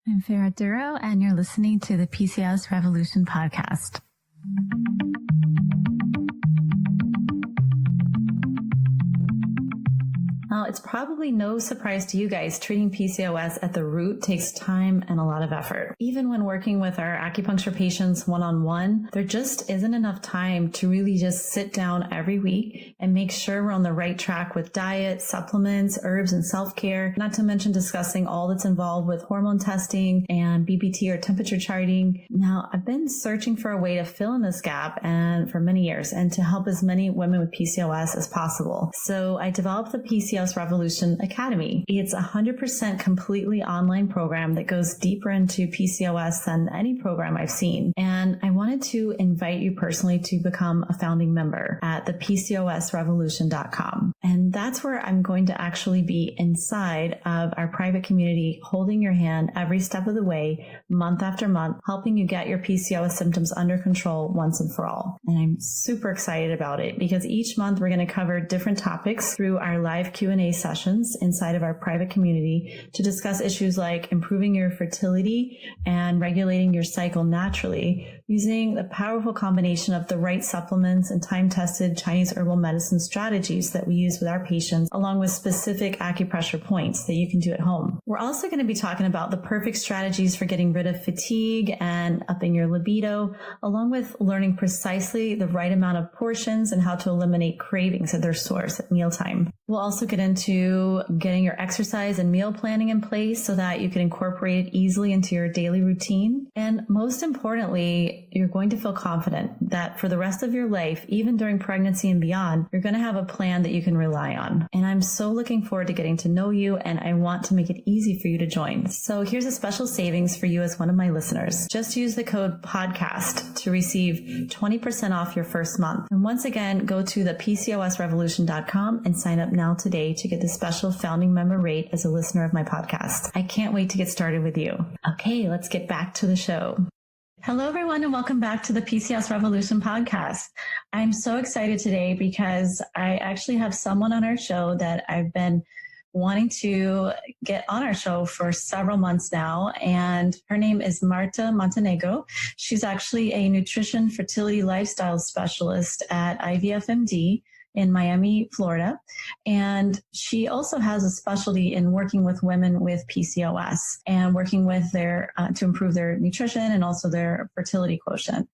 I'm Farah Duro, and you're listening to the PCOS Revolution podcast. Now, it's probably no surprise to you guys, treating PCOS at the root takes time and a lot of effort. Even when working with our acupuncture patients one-on-one, there just isn't enough time to really just sit down every week and make sure we're on the right track with diet, supplements, herbs, and self-care, not to mention discussing all that's involved with hormone testing and BPT or temperature charting. Now, I've been searching for a way to fill in this gap and for many years and to help as many women with PCOS as possible. So I developed the PCOS Revolution Academy. It's 100% completely online program that goes deeper into PCOS than any program I've seen. And I wanted to invite you personally to become a founding member at the PCOSrevolution.com. And that's where I'm going to actually be inside of our private community, holding your hand every step of the way, month after month, helping you get your PCOS symptoms under control once and for all. And I'm super excited about it because each month we're going to cover different topics through our live Q&A sessions inside of our private community to discuss issues like improving your fertility and regulating your cycle naturally using the powerful combination of the right supplements and time-tested Chinese herbal medicine strategies that we use with our patients, along with specific acupressure points that you can do at home. We're also going to be talking about the perfect strategies for getting rid of fatigue and upping your libido, along with learning precisely the right amount of portions and how to eliminate cravings at their source at mealtime. We'll also get into getting your exercise and meal planning in place so that you can incorporate it easily into your daily routine. And most importantly, you're going to feel confident that for the rest of your life, even during pregnancy and beyond, you're going to have a plan that you can rely on. And I'm so looking forward to getting to know you, and I want to make it easy for you to join. So here's a special savings for you as one of my listeners. Just use the code PODCAST to receive 20% off your first month. And once again, go to the PCOSrevolution.com and sign up now today to get the special founding member rate as a listener of my podcast. I can't wait to get started with you. Okay, let's get back to the show. Hello, everyone, and welcome back to the PCOS Revolution podcast. I'm so excited today because I actually have someone on our show that I've been wanting to get on our show for several months now, and her name is Marta Montenegro. She's actually a nutrition fertility lifestyle specialist at IVFMD in Miami, Florida. And she also has a specialty in working with women with PCOS and working with their, to improve their nutrition and also their fertility quotient.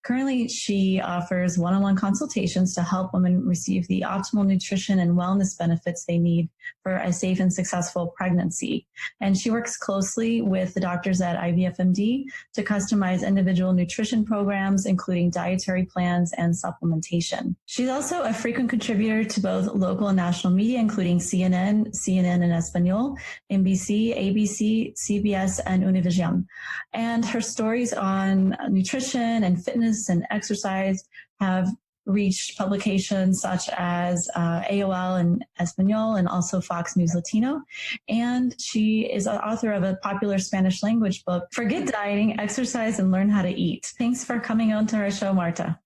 Currently, she offers one-on-one consultations to help women receive the optimal nutrition and wellness benefits they need for a safe and successful pregnancy. And she works closely with the doctors at IVFMD to customize individual nutrition programs, including dietary plans and supplementation. She's also a frequent contributor to both local and national media, including CNN in Espanol, NBC, ABC, CBS, and Univision. And her stories on nutrition and fitness and exercise have reached publications such as AOL and Espanol and also Fox News Latino. And she is an author of a popular Spanish language book, Forget Dieting, Exercise, and Learn How to Eat. Thanks for coming on to our show, Marta.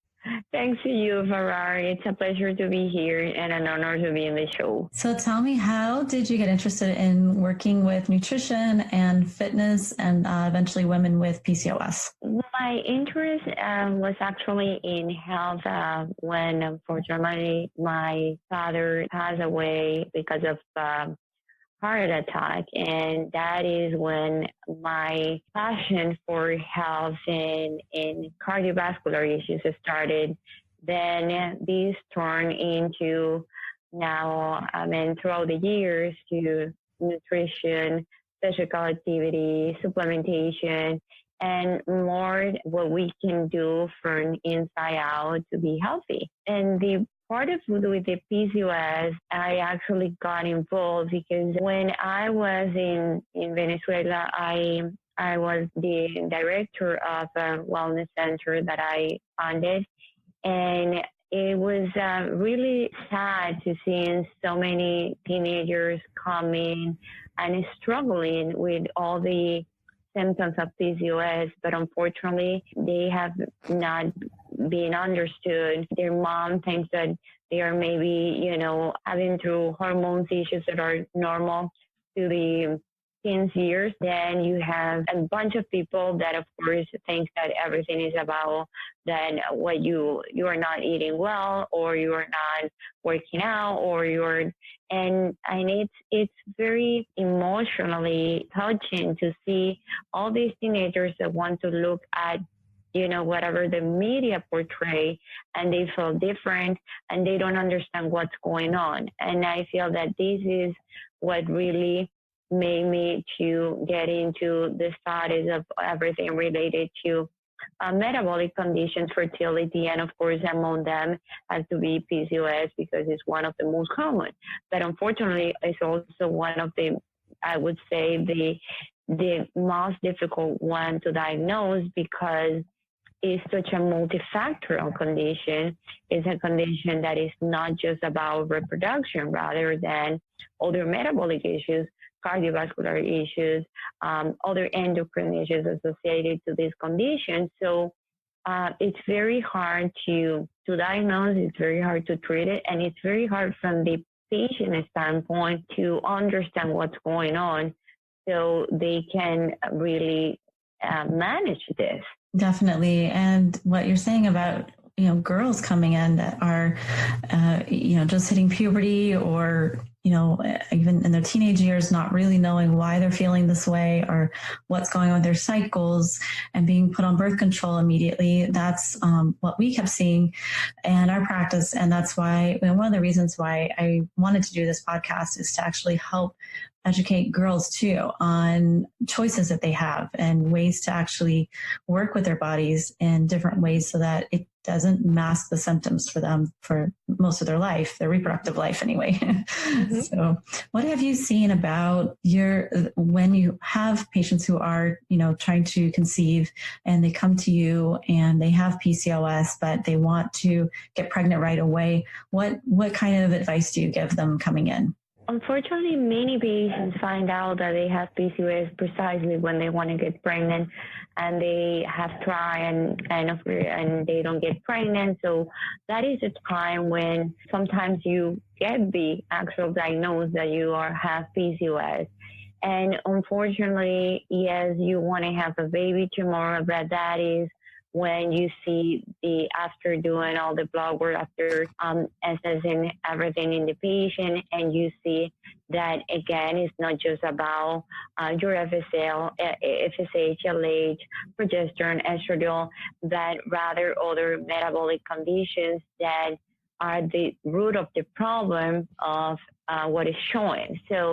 Thanks to you, Ferrari. It's a pleasure to be here and an honor to be in the show. So tell me, how did you get interested in working with nutrition and fitness and eventually women with PCOS? My interest was actually in health when, unfortunately, my father passed away because of heart attack, and that is when my passion for health and cardiovascular issues started. Then this turned into now, throughout the years, to nutrition, physical activity, supplementation, and more what we can do from inside out to be healthy. And the part of with the PCOS, I actually got involved because when I was in Venezuela, I was the director of a wellness center that I founded, and it was really sad to see so many teenagers coming and struggling with all the symptoms of PCOS, but unfortunately, they have not been understood. Their mom thinks that they are maybe, having through hormones issues that are normal to the teens years, then you have a bunch of people that, of course, think that everything is about then what you are not eating well, or you are not working out, or and it's very emotionally touching to see all these teenagers that want to look at whatever the media portray, and they feel different and they don't understand what's going on. And I feel that this is what really made me to get into the studies of everything related to metabolic conditions, fertility, and of course among them has to be PCOS, because it's one of the most common. But unfortunately, it's also one of the, I would say, the most difficult one to diagnose, because it's such a multifactorial condition. It's a condition that is not just about reproduction, rather than other metabolic issues, cardiovascular issues, other endocrine issues associated to this condition. So it's very hard to diagnose, it's very hard to treat it, and it's very hard from the patient standpoint to understand what's going on so they can really manage this. Definitely. And what you're saying about, girls coming in that are, just hitting puberty, or, even in their teenage years, not really knowing why they're feeling this way or what's going on with their cycles, and being put on birth control immediately. That's what we kept seeing in our practice. And that's why, one of the reasons why I wanted to do this podcast is to actually help educate girls too on choices that they have and ways to actually work with their bodies in different ways, so that it doesn't mask the symptoms for them for most of their life, their reproductive life anyway. Mm-hmm. So what have you seen about when you have patients who are, trying to conceive, and they come to you and they have PCOS, but they want to get pregnant right away? What kind of advice do you give them coming in? Unfortunately, many patients find out that they have PCOS precisely when they want to get pregnant, and they have tried and they don't get pregnant. So that is a time when sometimes you get the actual diagnosis that you have PCOS. And unfortunately, yes, you want to have a baby tomorrow, but that is when you see after doing all the blood work, after assessing everything in the patient, and you see that, again, it's not just about your FSH, LH, progesterone, estradiol, but rather other metabolic conditions that are the root of the problem of what is showing. So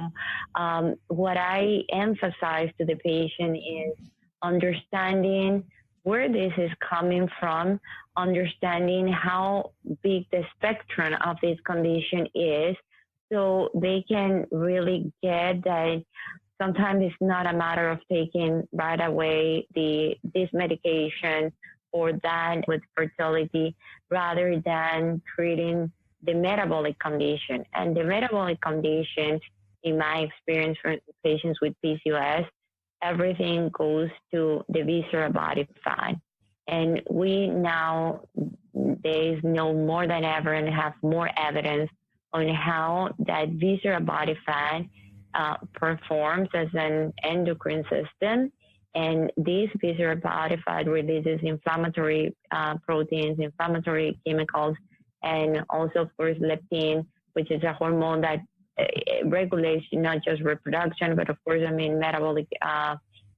what I emphasize to the patient is understanding where this is coming from, understanding how big the spectrum of this condition is, so they can really get that sometimes it's not a matter of taking right away this medication or that with fertility, rather than treating the metabolic condition. And the metabolic condition, in my experience for patients with PCOS, everything goes to the visceral body fat. And we nowadays know more than ever and have more evidence on how that visceral body fat performs as an endocrine system. And this visceral body fat releases inflammatory proteins, inflammatory chemicals, and also, of course, leptin, which is a hormone that regulates not just reproduction, but of course, metabolic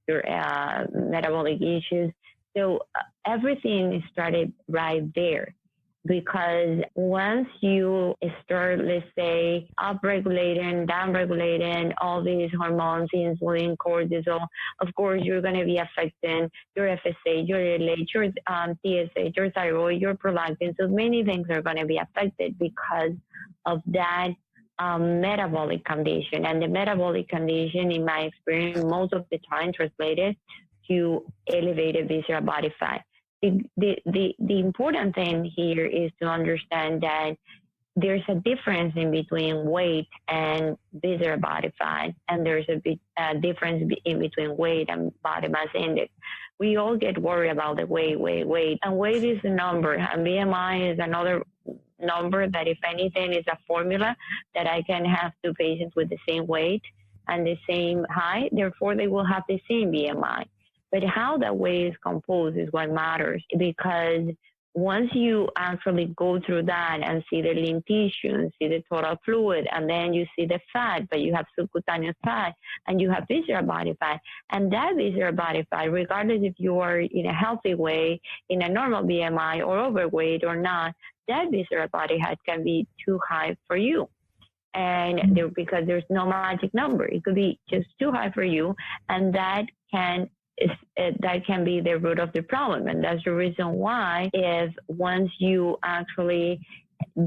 metabolic issues. So everything started right there, because once you start, let's say, upregulating, downregulating all these hormones, insulin, cortisol, of course, you're going to be affecting your FSH, your LH, your TSH, your thyroid, your prolactin. So many things are going to be affected because of that metabolic condition. And the metabolic condition, in my experience, most of the time translated to elevated visceral body fat. The important thing here is to understand that there's a difference in between weight and visceral body fat, and there's a difference in between weight and body mass index. We all get worried about the weight, and weight is a number, and BMI is another number that, if anything, is a formula that I can have two patients with the same weight, and the same height, therefore they will have the same BMI. But how that weight is composed is what matters, because once you actually go through that and see the lean tissue and see the total fluid, and then you see the fat, but you have subcutaneous fat and you have visceral body fat, and that visceral body fat, regardless if you are in a healthy way, in a normal BMI or overweight or not, that visceral body fat can be too high for you. And because there's no magic number, it could be just too high for you, and that can be the root of the problem. And that's the reason why, if once you actually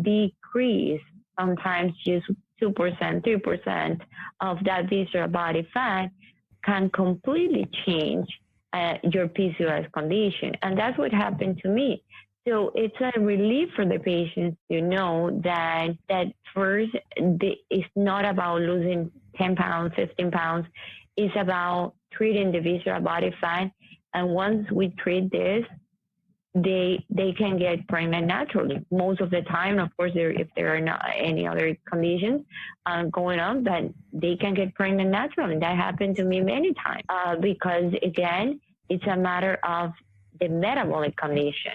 decrease sometimes just 2%, 3% of that visceral body fat, can completely change your PCOS condition. And that's what happened to me. So it's a relief for the patients to know that first, it's not about losing 10 pounds, 15 pounds. It's about treating the visceral body fat. And once we treat this, they can get pregnant naturally. Most of the time, of course, if there are not any other conditions going on, then they can get pregnant naturally. That happened to me many times because, again, it's a matter of the metabolic condition.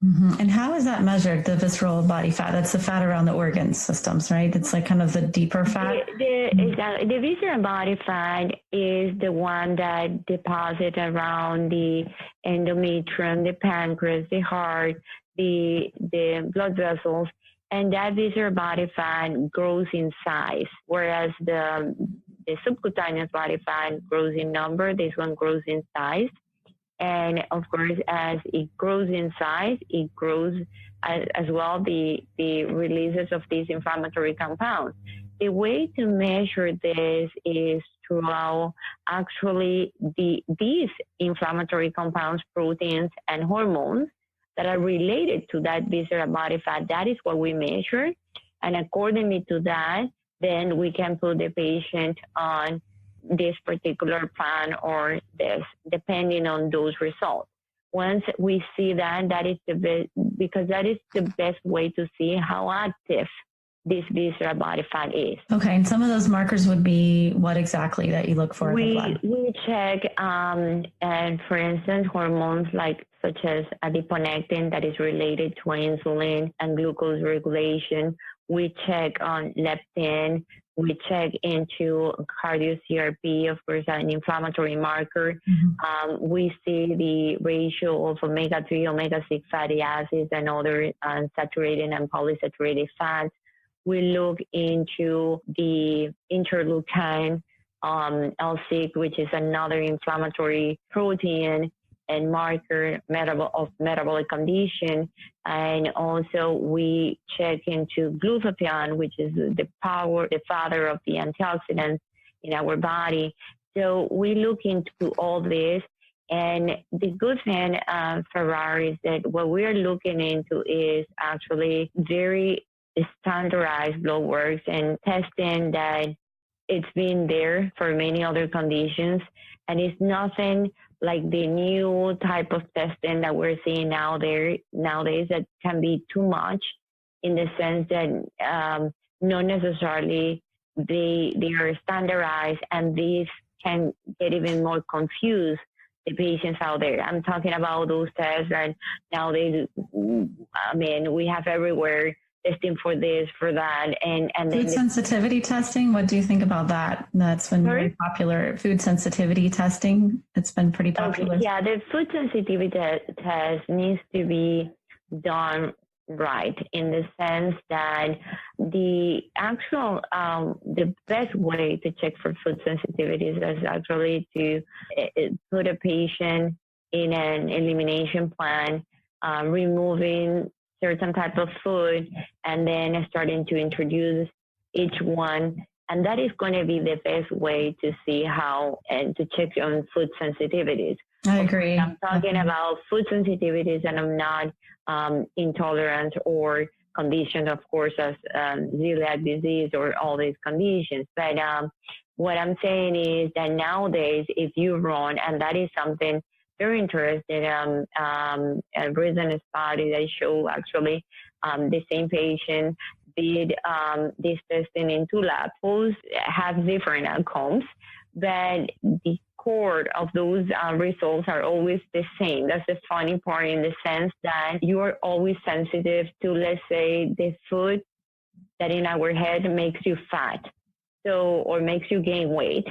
Mm-hmm. And how is that measured, the visceral body fat? That's the fat around the organ systems, right? It's like kind of the deeper fat. The visceral body fat is the one that deposits around the endometrium, the pancreas, the heart, the blood vessels, and that visceral body fat grows in size, whereas the subcutaneous body fat grows in number. This one grows in size. And of course, as it grows in size, it grows as well the releases of these inflammatory compounds. The way to measure this is through actually these inflammatory compounds, proteins, and hormones that are related to that visceral body fat. That is what we measure. And accordingly to that, then we can put the patient on this particular plan or this, depending on those results. Once we see that is the best, because that is the best way to see how active this visceral body fat is. Okay, and some of those markers would be what exactly that you look for in the blood? We check, and for instance, hormones such as adiponectin that is related to insulin and glucose regulation. We check on leptin. We check into cardio-CRP, of course, an inflammatory marker. Mm-hmm. We see the ratio of omega-3, omega-6 fatty acids and other saturated and polysaturated fats. We look into the interleukin, L6, which is another inflammatory protein and marker of metabolic condition. And also we check into glutathione, which is the father of the antioxidants in our body. So we look into all this. And the good thing, Ferrari, is that what we're looking into is actually very standardized blood works and testing that it's been there for many other conditions. And it's nothing like the new type of testing that we're seeing nowadays that can be too much, in the sense that not necessarily they are standardized, and these can get even more confused the patients out there. I'm talking about those tests that nowadays, we have everywhere, testing for this, for that, and food sensitivity testing. What do you think about that? That's been very popular. Food sensitivity testing. It's been pretty popular. Okay. Yeah, the food sensitivity test needs to be done right, in the sense that the actual the best way to check for food sensitivities is actually to put a patient in an elimination plan, removing certain type of food, and then starting to introduce each one. And that is going to be the best way to see how and to check on food sensitivities. I agree. I'm talking about food sensitivities, and I'm not intolerant or conditions, of course, as celiac disease or all these conditions. But what I'm saying is that nowadays, if you run, and that is something very interesting, a recent study that show actually the same patient did this testing in 2 labs. Both have different outcomes, but the core of those results are always the same. That's the funny part, in the sense that you are always sensitive to, let's say, the food that in our head makes you fat, or makes you gain weight.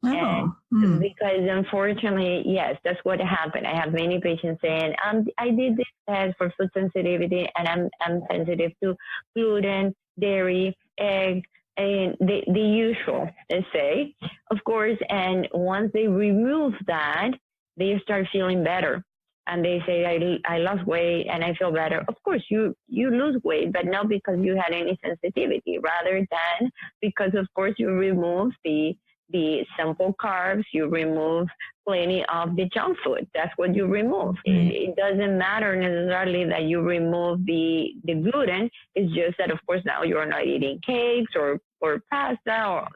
Because unfortunately, yes, that's what happened. I have many patients saying, I did this test for food sensitivity, and I'm sensitive to gluten, dairy, egg, and the usual, let's say, of course. And once they remove that, they start feeling better. And they say, I lost weight and I feel better. Of course, you lose weight, but not because you had any sensitivity, rather than because, of course, you remove the simple carbs, you remove plenty of the junk food. That's what you remove. It doesn't matter necessarily that you remove the gluten. It's just that, of course, now you're not eating cakes or pasta, or,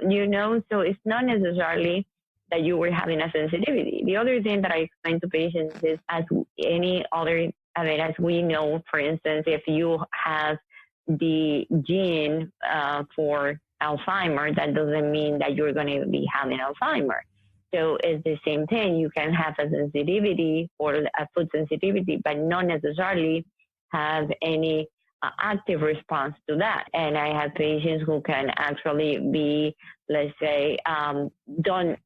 so it's not necessarily that you were having a sensitivity. The other thing that I explain to patients is, as we know, for instance, if you have the gene for Alzheimer, that doesn't mean that you're going to be having Alzheimer. So it's the same thing. You can have a sensitivity or a food sensitivity, but not necessarily have any active response to that. And I have patients who can actually be, let's say, don't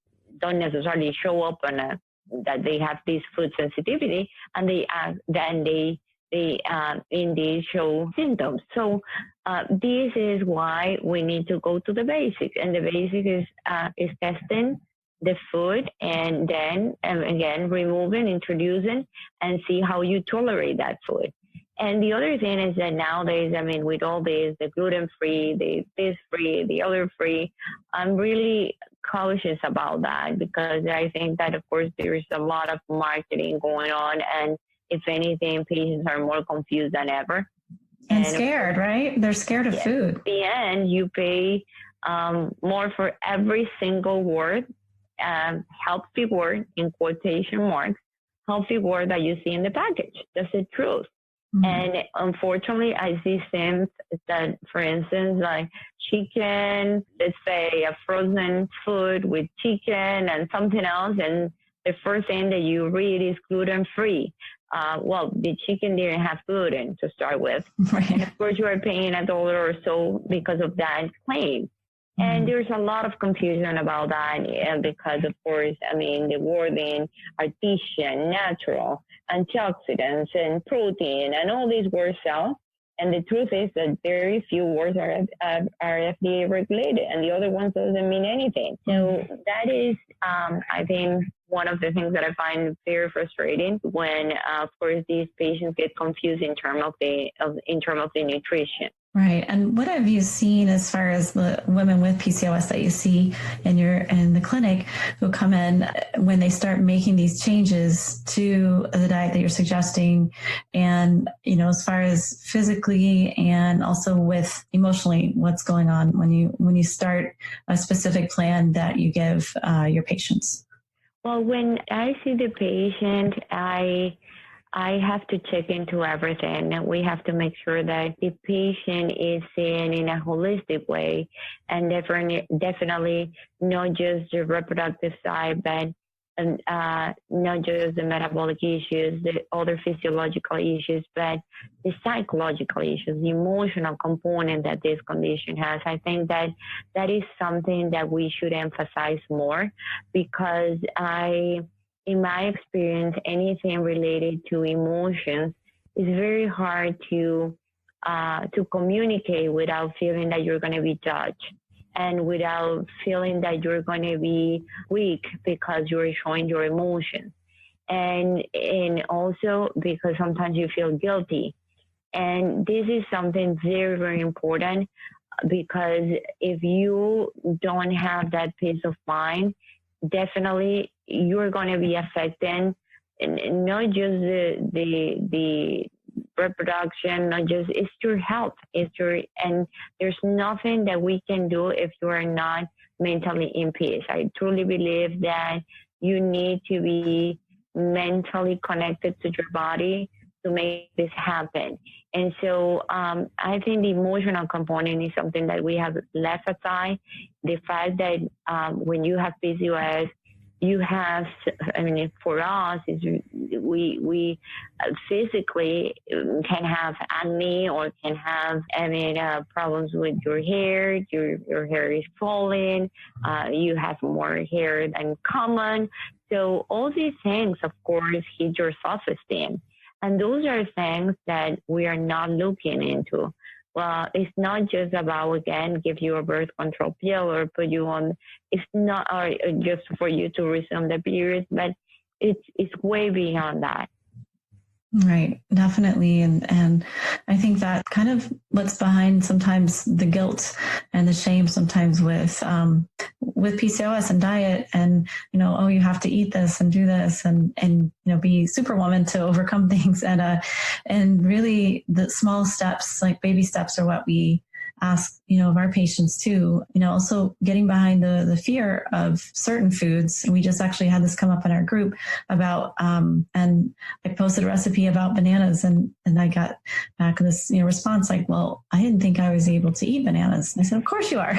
necessarily show up on that they have this food sensitivity, and they indeed show symptoms. So this is why we need to go to the basics, and the basic is testing the food, and then again removing, introducing, and see how you tolerate that food. And the other thing is that nowadays, with all this, the gluten-free, the this-free, the other-free, I'm really cautious about that, because I think that, of course, there's a lot of marketing going on, and if anything, patients are more confused than ever. And scared, right? They're scared of food. At the end, you pay more for every single word, healthy word, in quotation marks, healthy word that you see in the package. That's the truth. Mm-hmm. And unfortunately, I see things that, for instance, like chicken, let's say a frozen food with chicken and something else, and the first thing that you read is gluten-free. Well, the chicken didn't have gluten to start with. Right. And of course, you are paying $1 or so because of that claim. And there's a lot of confusion about that, because, of course, the wording, artisan, natural, antioxidants, and protein, and all these words sell. And the truth is that very few words are FDA regulated, and the other ones doesn't mean anything. So that is, I think, one of the things that I find very frustrating when, of course, these patients get confused in terms of the nutrition. Right. And what have you seen as far as the women with PCOS that you see in the clinic who come in when they start making these changes to the diet that you're suggesting, and, as far as physically and also with emotionally, what's going on when you start a specific plan that you give your patients? Well, when I see the patient, I have to check into everything, and we have to make sure that the patient is seen in a holistic way, and definitely not just the reproductive side, but not just the metabolic issues, the other physiological issues, but the psychological issues, the emotional component that this condition has. I think that is something that we should emphasize more, because in my experience, anything related to emotions is very hard to communicate without feeling that you're going to be judged, and without feeling that you're going to be weak because you're showing your emotions, and also because sometimes you feel guilty. And this is something very, very important, because if you don't have that peace of mind, definitely you're going to be affecting not just the reproduction, not just, it's your health, and there's nothing that we can do if you are not mentally in peace. I truly believe that you need to be mentally connected to your body to make this happen. And so I think the emotional component is something that we have left aside. The fact that when you have PCOS, you have, I mean, for us, is we physically can have acne or can have, problems with your hair. Your hair is falling. You have more hair than common. So all these things, of course, hit your self-esteem. And those are things that we are not looking into. Well, it's not just about, again, give you a birth control pill or put you on, it's not or just for you to resume the period, but it's way beyond that. Right, definitely. And I think that kind of what's behind sometimes the guilt and the shame sometimes with PCOS and diet and, oh, you have to eat this and do this and be superwoman to overcome things. And really the small steps, like baby steps, are what we ask, of our patients too, also getting behind the fear of certain foods. And we just actually had this come up in our group about, and I posted a recipe about bananas and I got back this, response like, well, I didn't think I was able to eat bananas. And I said, of course you are.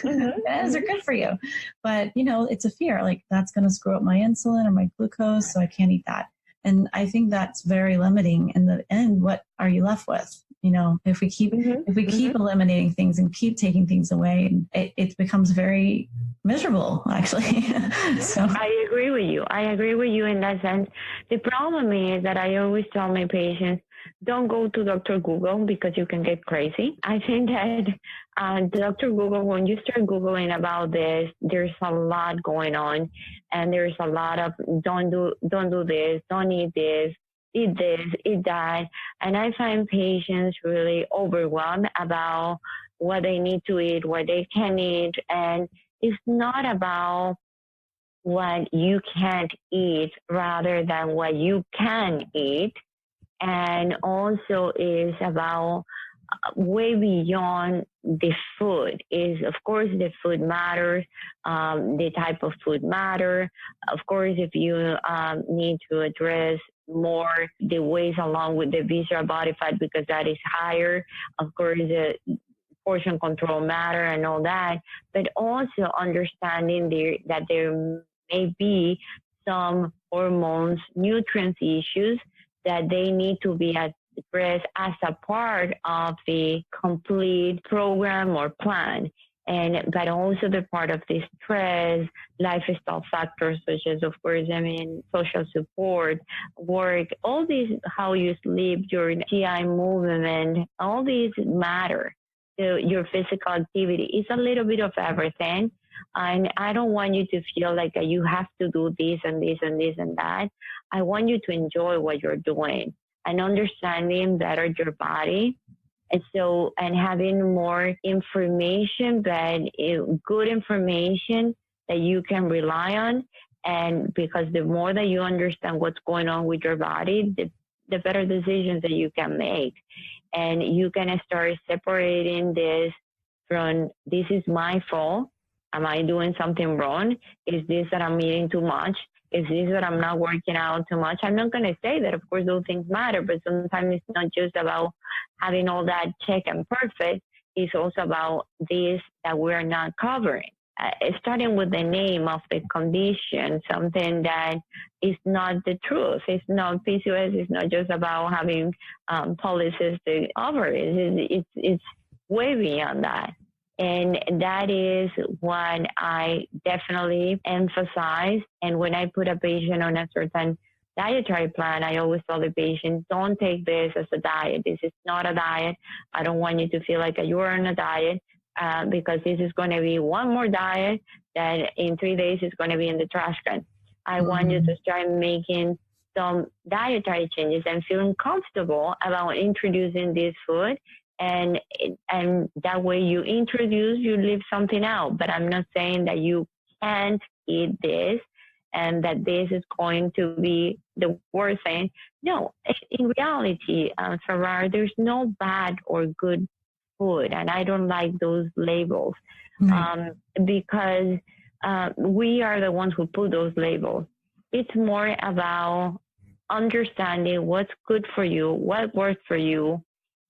Bananas are good for you. But, it's a fear, like that's going to screw up my insulin or my glucose. So I can't eat that. And I think that's very limiting. In the end, what are you left with? If we keep eliminating things and keep taking things away, it becomes very miserable, actually. So I agree with you. In that sense. The problem is that I always tell my patients, don't go to Dr. Google because you can get crazy. I think that Dr. Google, when you start Googling about this, there's a lot going on, and there's a lot of don't do this, don't eat this, eat this, eat that. And I find patients really overwhelmed about what they need to eat, what they can eat. And it's not about what you can't eat rather than what you can eat. And also is about way beyond the food. Is, of course, the food matters, the type of food matter. Of course, if you need to address more the ways along with the visceral body fat because that is higher, of course, the portion control matter and all that, but also understanding that there may be some hormones, nutrients issues that they need to be addressed as a part of the complete program or plan. But also the part of the stress, lifestyle factors such as, of course, social support, work, all these, how you sleep, your GI movement, all these matter. So your physical activity is a little bit of everything. And I don't want you to feel like you have to do this and this and this and that. I want you to enjoy what you're doing and understanding better your body. And having more information, but good information that you can rely on. And because the more that you understand what's going on with your body, the better decisions that you can make. And you can start separating this from, this is my fault. Am I doing something wrong? Is this that I'm eating too much? Is this that I'm not working out too much? I'm not going to say that, of course, those things matter, but sometimes it's not just about having all that check and perfect. It's also about this that we're not covering. Starting with the name of the condition, something that is not the truth. It's not, PCOS is not just about having polycystic ovaries. It's way beyond that. And that is what I definitely emphasize. And when I put a patient on a certain dietary plan, I always tell the patient, don't take this as a diet. This is not a diet. I don't want you to feel like you are on a diet because this is going to be one more diet that in 3 days is going to be in the trash can. I want you to start making some dietary changes and feeling comfortable about introducing this food. And that way you leave something out. But I'm not saying that you can't eat this and that this is going to be the worst thing. No, in reality, Ferrar, there's no bad or good food. And I don't like those labels because we are the ones who put those labels. It's more about understanding what's good for you, what works for you,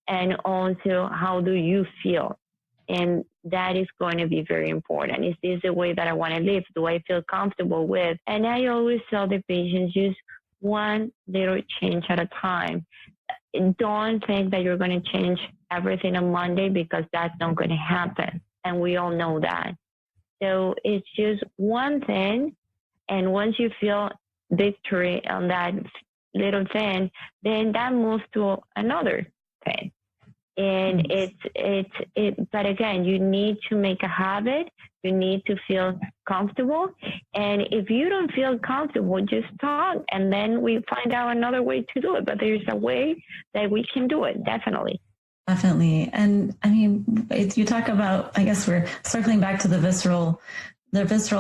and also how do you feel. And that is going to be very important. Is this the way that I want to live? Do I feel comfortable with? And I always tell the patients, just one little change at a time. Don't think that you're going to change everything on Monday, because that's not going to happen. And we all know that. So it's just one thing. And once you feel victory on that little thing, then that moves to another thing. And but again, you need to make a habit. You need to feel comfortable. And if you don't feel comfortable, just talk, and then we find out another way to do it. But there's a way that we can do it, definitely. Definitely. And I mean, you talk about, I guess we're circling back to the visceral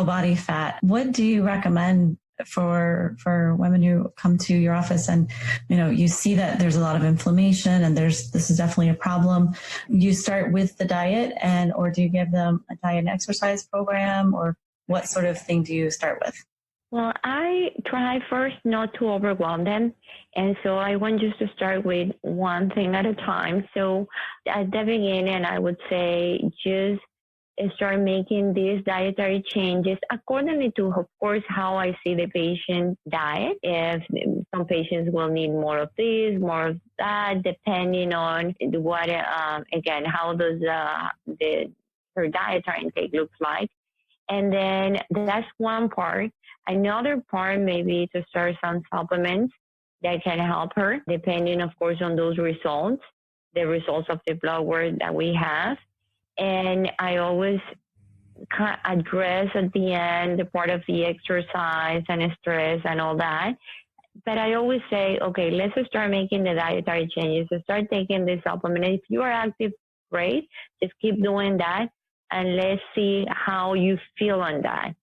body fat. What do you recommend for women who come to your office and, you see that there's a lot of inflammation and this is definitely a problem? You start with the diet, or do you give them a diet and exercise program, or what sort of thing do you start with? Well, I try first not to overwhelm them. And so I want just to start with one thing at a time. So at the beginning, I would say just start making these dietary changes accordingly to, of course, how I see the patient diet. If some patients will need more of this, more of that, depending on what, again, how does her dietary intake looks like. And then that's one part. Another part maybe to start some supplements that can help her, depending, of course, on those results, the results of the blood work that we have. And I always address at the end the part of the exercise and stress and all that. But I always say, okay, let's start making the dietary changes. So start taking the supplement. If you are active, great. Just keep doing that. And let's see how you feel on that.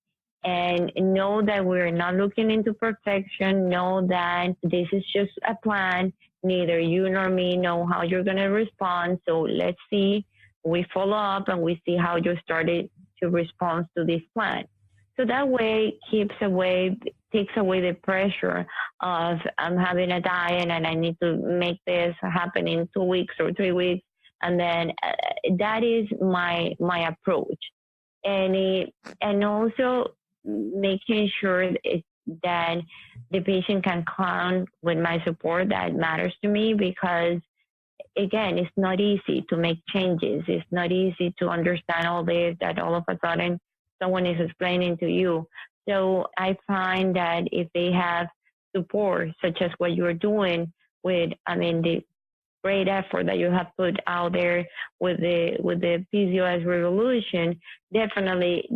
And know that we're not looking into perfection. Know that this is just a plan. Neither you nor me know how you're going to respond. So let's see. We follow up and we see how you started to respond to this plan. So that way takes away the pressure of I'm having a diet and I need to make this happen in 2 weeks or 3 weeks. And then that is my approach. And also making sure that the patient can count with my support. That matters to me, because again, it's not easy to make changes. It's not easy to understand all this, that all of a sudden someone is explaining to you. So I find that if they have support, such as what you're doing with, the great effort that you have put out there with the PCOS revolution, definitely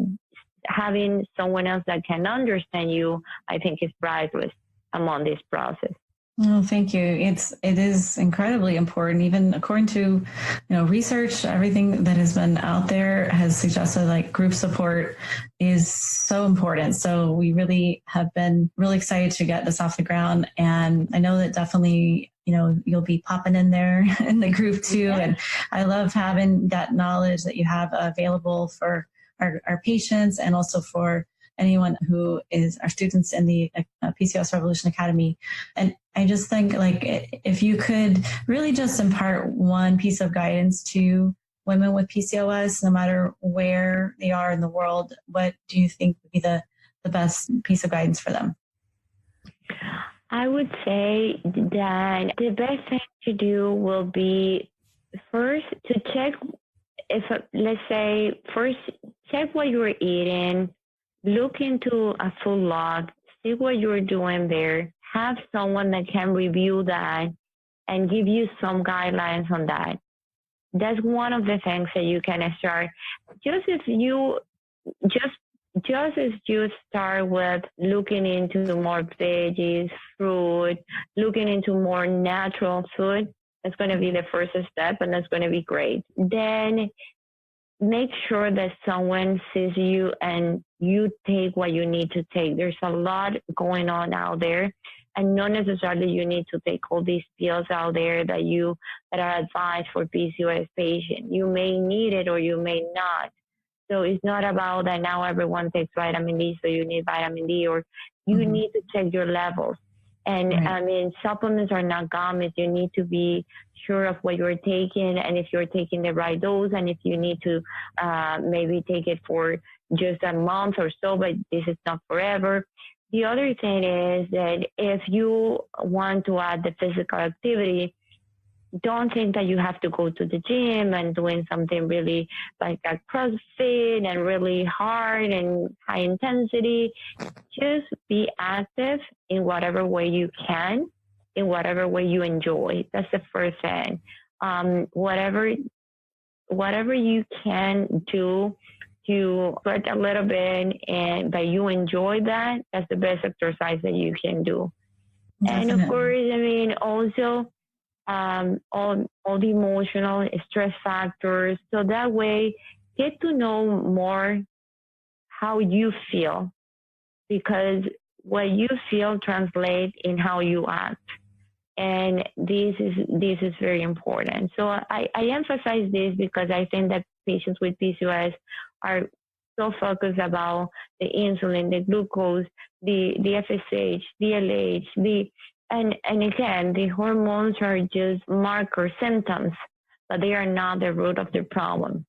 having someone else that can understand you, I think is priceless among this process. Oh, thank you. It is incredibly important. Even according to, research, everything that has been out there has suggested like group support is so important. So we really have been really excited to get this off the ground. And I know that definitely, you'll be popping in there in the group too. Yeah. And I love having that knowledge that you have available for our patients, and also for anyone who is our students in the PCOS Revolution Academy. And I just think if you could really just impart one piece of guidance to women with PCOS, no matter where they are in the world, what do you think would be the best piece of guidance for them? I would say that the best thing to do will be first to check check what you're eating, look into a full log, see what you're doing there, have someone that can review that and give you some guidelines on that. That's one of the things that you can start. Just as you start with looking into more veggies, fruit, looking into more natural food, that's going to be the first step, and that's going to be great. Then make sure that someone sees you and you take what you need to take. There's a lot going on out there, and not necessarily you need to take all these pills out there that are advised for PCOS patients. You may need it or you may not. So it's not about that now everyone takes vitamin D, so you need vitamin D, or you need to check your levels. And Right. I mean, supplements are not gummies. You need to be sure of what you're taking and if you're taking the right dose, and if you need to maybe take it for just a month or so, but this is not forever. The other thing is that if you want to add the physical activity, don't think that you have to go to the gym and doing something really like a CrossFit and really hard and high intensity. Just be active in whatever way you can, in whatever way you enjoy. That's the first thing. Whatever you can do to sweat a little bit and that you enjoy that's the best exercise that you can do. Definitely. And of course, I mean, also all the emotional stress factors. So that way, get to know more how you feel, because what you feel translates in how you act. And this is very important. So I emphasize this because I think that patients with PCOS are so focused about the insulin, the glucose, the FSH, the LH, and again, the hormones are just marker symptoms, but they are not the root of the problem.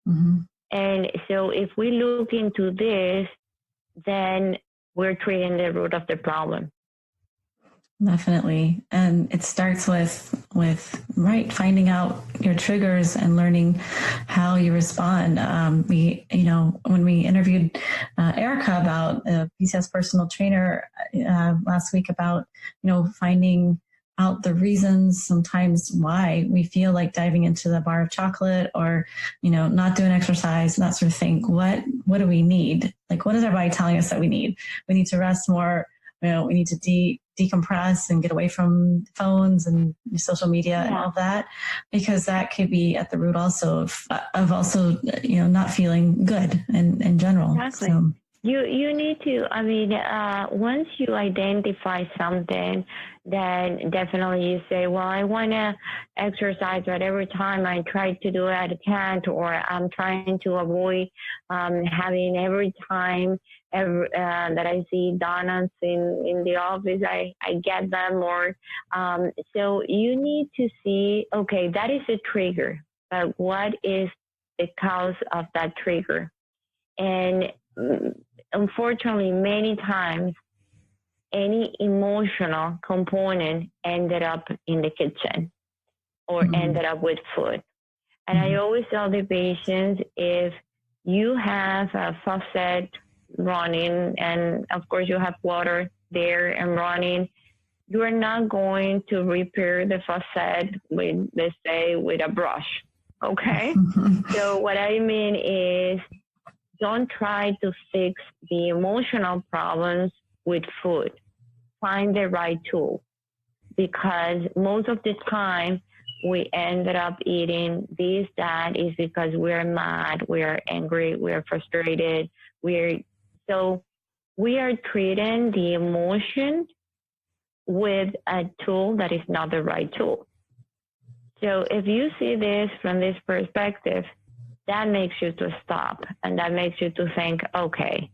Mm-hmm. And so if we look into this, then we're treating the root of the problem. Definitely. And it starts with finding out your triggers and learning how you respond. When we interviewed Erica about a PCOS personal trainer last week about, finding out the reasons sometimes why we feel like diving into the bar of chocolate or, not doing exercise and that sort of thing. What do we need? Like, what is our body telling us that we need? We need to rest more. We need to decompress and get away from phones and social media and all that, because that could be at the root also of also, not feeling good in general. Exactly. So. You need to, once you identify something, then definitely you say, well, I want to exercise, but every time I try to do it, I can't, or I'm trying to avoid having every time that I see donuts in the office, I get them, or so you need to see, okay, that is a trigger, but what is the cause of that trigger? And unfortunately, many times, any emotional component ended up in the kitchen or ended up with food. And I always tell the patients, if you have a faucet running and of course you have water there and running, you are not going to repair the faucet with, let's say, with a brush. Okay? So what I mean is, don't try to fix the emotional problems with food. Find the right tool, because most of the time we ended up eating this, that is because we're mad, we're angry, we're frustrated, so we are treating the emotion with a tool that is not the right tool. So if you see this from this perspective, that makes you to stop, and that makes you to think, okay,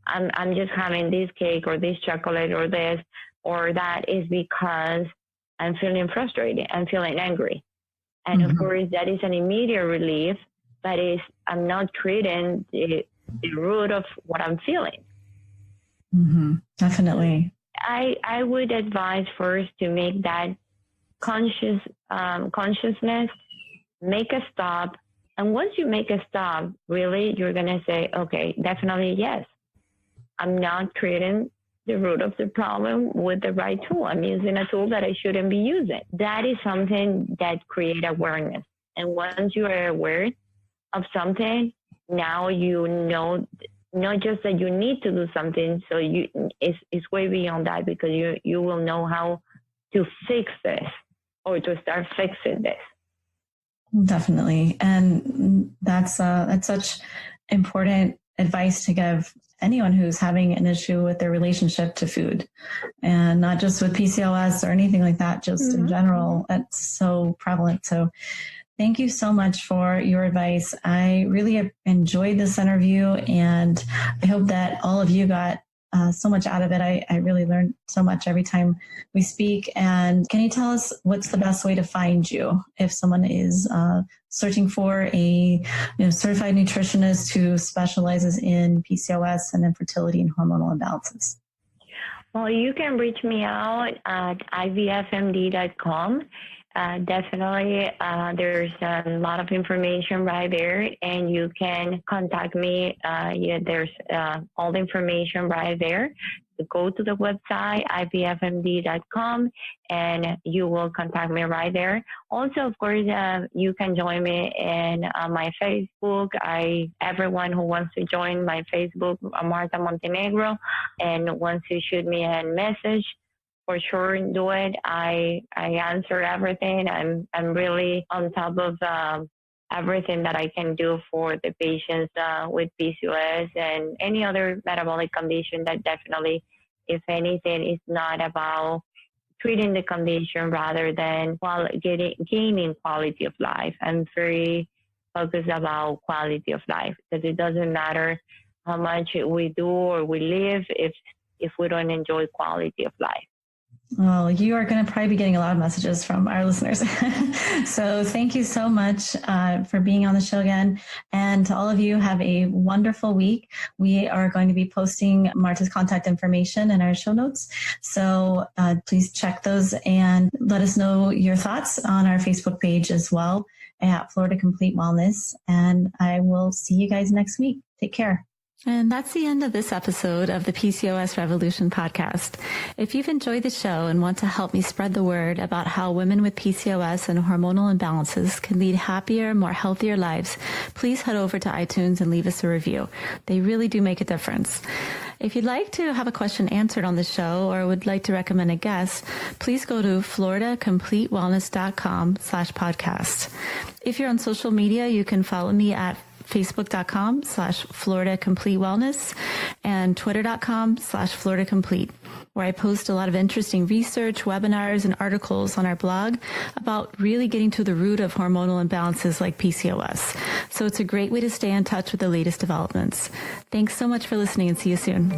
I'm just having this cake or this chocolate or this or that is because I'm feeling frustrated, I'm feeling angry. And of course, that is an immediate relief, but I'm not treating the root of what I'm feeling. Definitely. I would advise first to make that consciousness, make a stop. And once you make a stop, really, you're going to say, okay, definitely, yes, I'm not treating the root of the problem with the right tool. I'm using a tool that I shouldn't be using. That is something that creates awareness. And once you are aware of something, now you know not just that you need to do something, so it's way beyond that, because you will know how to fix this or to start fixing this. Definitely. And that's such important advice to give anyone who's having an issue with their relationship to food, and not just with PCOS or anything like that, just in general. It's so prevalent. So thank you so much for your advice. I really enjoyed this interview, and I hope that all of you got so much out of it. I really learn so much every time we speak. And can you tell us what's the best way to find you if someone is searching for a certified nutritionist who specializes in PCOS and infertility and hormonal imbalances? Well, you can reach me out at IVFMD.com. Definitely, there's a lot of information right there, and you can contact me. There's all the information right there. So go to the website, IVFMD.com, and you will contact me right there. Also, of course, you can join me in my Facebook. Everyone who wants to join my Facebook, Marta Montenegro, and wants to shoot me a message, for sure, do it. I answer everything. I'm really on top of everything that I can do for the patients with PCOS and any other metabolic condition. That definitely, if anything, is not about treating the condition rather than gaining quality of life. I'm very focused about quality of life, because it doesn't matter how much we do or we live if we don't enjoy quality of life. Well, you are going to probably be getting a lot of messages from our listeners. So thank you so much for being on the show again. And to all of you, have a wonderful week. We are going to be posting Marta's contact information in our show notes. So please check those and let us know your thoughts on our Facebook page as well at Florida Complete Wellness. And I will see you guys next week. Take care. And that's the end of this episode of the PCOS Revolution podcast. If you've enjoyed the show and want to help me spread the word about how women with PCOS and hormonal imbalances can lead happier, more healthier lives, please head over to iTunes and leave us a review. They really do make a difference. If you'd like to have a question answered on the show or would like to recommend a guest, please go to floridacompletewellness.com/podcast. If you're on social media, you can follow me at Facebook.com/Florida Complete Wellness and Twitter.com/Florida Complete, where I post a lot of interesting research, webinars, and articles on our blog about really getting to the root of hormonal imbalances like PCOS. So it's a great way to stay in touch with the latest developments. Thanks so much for listening, and see you soon.